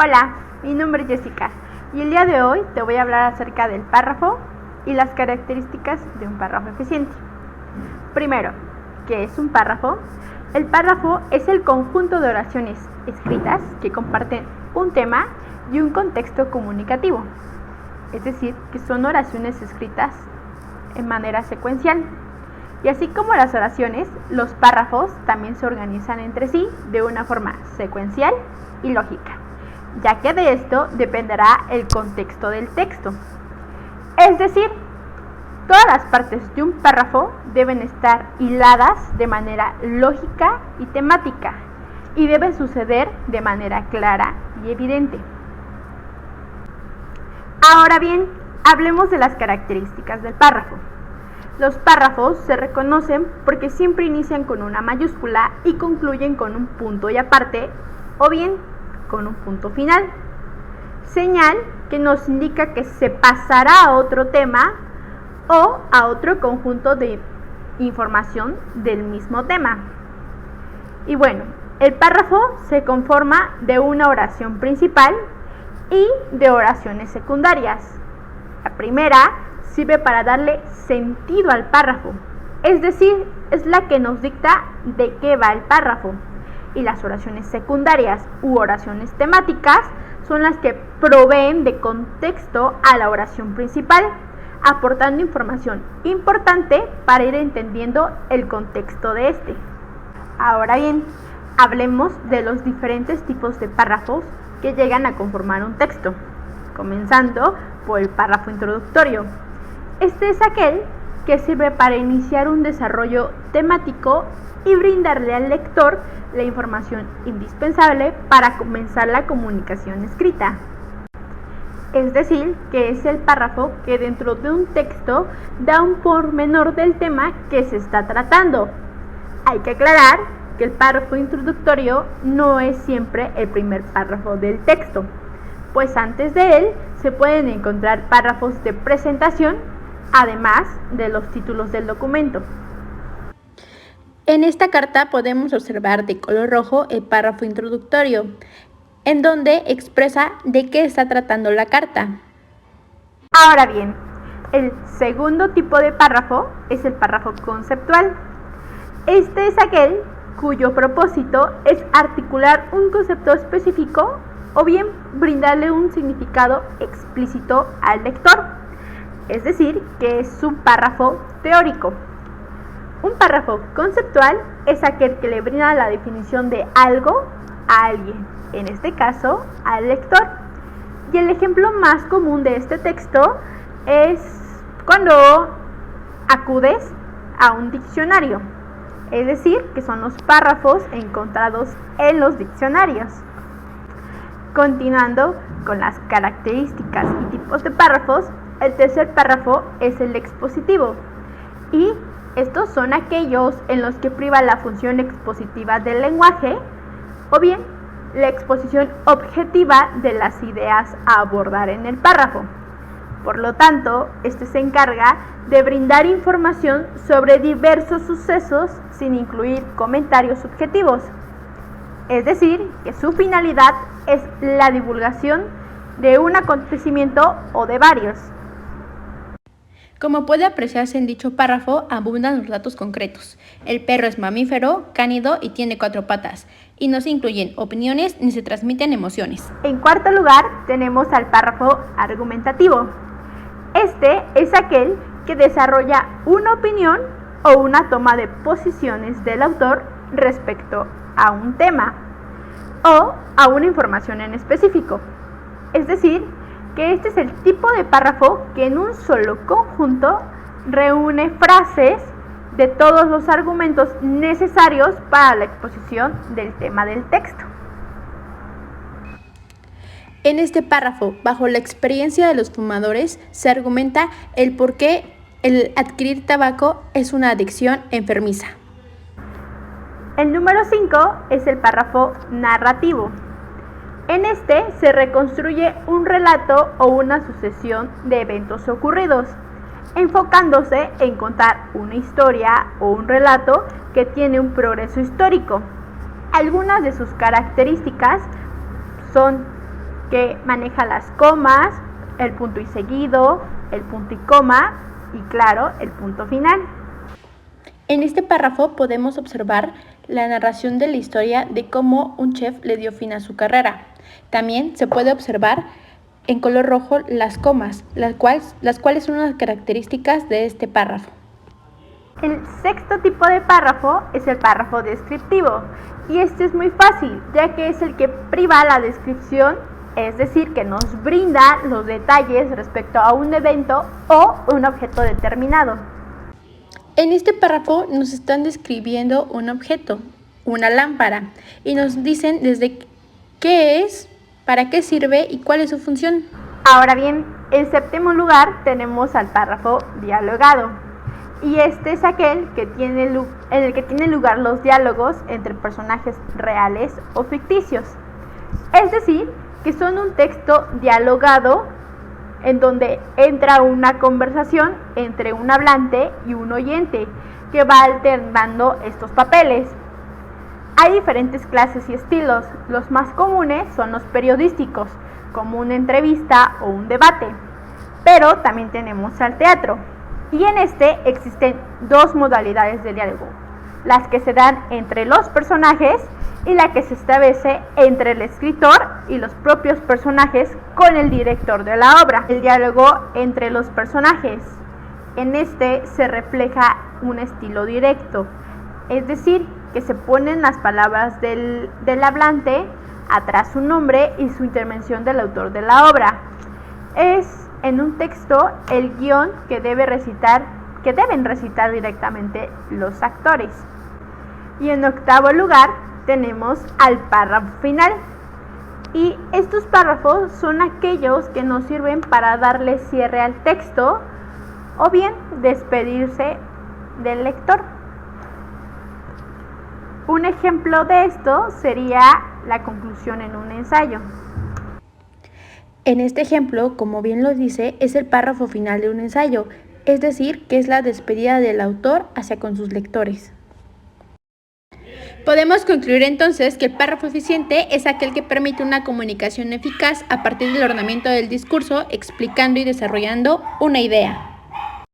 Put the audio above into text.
Hola, mi nombre es Jessica y el día de hoy te voy a hablar acerca del párrafo y las características de un párrafo eficiente. Primero, ¿qué es un párrafo? El párrafo es el conjunto de oraciones escritas que comparten un tema y un contexto comunicativo, es decir, que son oraciones escritas en manera secuencial. Y así como las oraciones, los párrafos también se organizan entre sí de una forma secuencial y lógica, ya que de esto dependerá el contexto del texto. Es decir, todas las partes de un párrafo deben estar hiladas de manera lógica y temática, y deben suceder de manera clara y evidente. Ahora bien, hablemos de las características del párrafo. Los párrafos se reconocen porque siempre inician con una mayúscula y concluyen con un punto y aparte, o bien con un punto final, señal que nos indica que se pasará a otro tema o a otro conjunto de información del mismo tema. Y bueno, el párrafo se conforma de una oración principal y de oraciones secundarias. La primera sirve para darle sentido al párrafo, es decir, es la que nos dicta de qué va el párrafo. Y las oraciones secundarias u oraciones temáticas son las que proveen de contexto a la oración principal, aportando información importante para ir entendiendo el contexto de este. Ahora bien, hablemos de los diferentes tipos de párrafos que llegan a conformar un texto, comenzando por el párrafo introductorio. Este es aquel que sirve para iniciar un desarrollo temático y brindarle al lector la información indispensable para comenzar la comunicación escrita. Es decir, que es el párrafo que dentro de un texto da un pormenor del tema que se está tratando. Hay que aclarar que el párrafo introductorio no es siempre el primer párrafo del texto, pues antes de él se pueden encontrar párrafos de presentación, además de los títulos del documento. En esta carta podemos observar de color rojo el párrafo introductorio, en donde expresa de qué está tratando la carta. Ahora bien, el segundo tipo de párrafo es el párrafo conceptual. Este es aquel cuyo propósito es articular un concepto específico o bien brindarle un significado explícito al lector, es decir, que es un párrafo teórico. Un párrafo conceptual es aquel que le brinda la definición de algo a alguien, en este caso al lector. Y el ejemplo más común de este texto es cuando acudes a un diccionario, es decir, que son los párrafos encontrados en los diccionarios. Continuando con las características y tipos de párrafos, el tercer párrafo es el expositivo, y estos son aquellos en los que priva la función expositiva del lenguaje o bien la exposición objetiva de las ideas a abordar en el párrafo. Por lo tanto, este se encarga de brindar información sobre diversos sucesos sin incluir comentarios subjetivos, es decir, que su finalidad es la divulgación de un acontecimiento o de varios. Como puede apreciarse en dicho párrafo, abundan los datos concretos. El perro es mamífero, cánido y tiene 4 patas, y no se incluyen opiniones ni se transmiten emociones. En cuarto lugar, tenemos al párrafo argumentativo. Este es aquel que desarrolla una opinión o una toma de posiciones del autor respecto a un tema o a una información en específico. Es decir, que este es el tipo de párrafo que en un solo conjunto reúne frases de todos los argumentos necesarios para la exposición del tema del texto. En este párrafo, bajo la experiencia de los fumadores, se argumenta el por qué el adquirir tabaco es una adicción enfermiza. El número 5 es el párrafo narrativo. En este se reconstruye un relato o una sucesión de eventos ocurridos, enfocándose en contar una historia o un relato que tiene un progreso histórico. Algunas de sus características son que maneja las comas, el punto y seguido, el punto y coma y claro, el punto final. En este párrafo podemos observar la narración de la historia de cómo un chef le dio fin a su carrera. También se puede observar en color rojo las comas, las cuales son las características de este párrafo. El sexto tipo de párrafo es el párrafo descriptivo, y este es muy fácil, ya que es el que priva la descripción, es decir, que nos brinda los detalles respecto a un evento o un objeto determinado. En este párrafo nos están describiendo un objeto, una lámpara, y nos dicen desde qué es, para qué sirve y cuál es su función. Ahora bien, en séptimo lugar tenemos al párrafo dialogado, y este es aquel en el que tienen lugar los diálogos entre personajes reales o ficticios. Es decir, que son un texto dialogado en donde entra una conversación entre un hablante y un oyente que va alternando estos papeles. Hay diferentes clases y estilos. Los más comunes son los periodísticos, como una entrevista o un debate, pero también tenemos al teatro. Y en este existen dos modalidades de diálogo, las que se dan entre los personajes y la que se establece entre el escritor y los propios personajes con el director de la obra. El diálogo entre los personajes. En este se refleja un estilo directo, es decir, que se ponen las palabras del hablante atrás su nombre y su intervención del autor de la obra. Es en un texto el guión que deben recitar directamente los actores. Y en octavo lugar tenemos al párrafo final. Y estos párrafos son aquellos que nos sirven para darle cierre al texto o bien despedirse del lector. Un ejemplo de esto sería la conclusión en un ensayo. En este ejemplo, como bien lo dice, es el párrafo final de un ensayo, es decir, que es la despedida del autor hacia con sus lectores. Podemos concluir entonces que el párrafo eficiente es aquel que permite una comunicación eficaz a partir del ordenamiento del discurso, explicando y desarrollando una idea.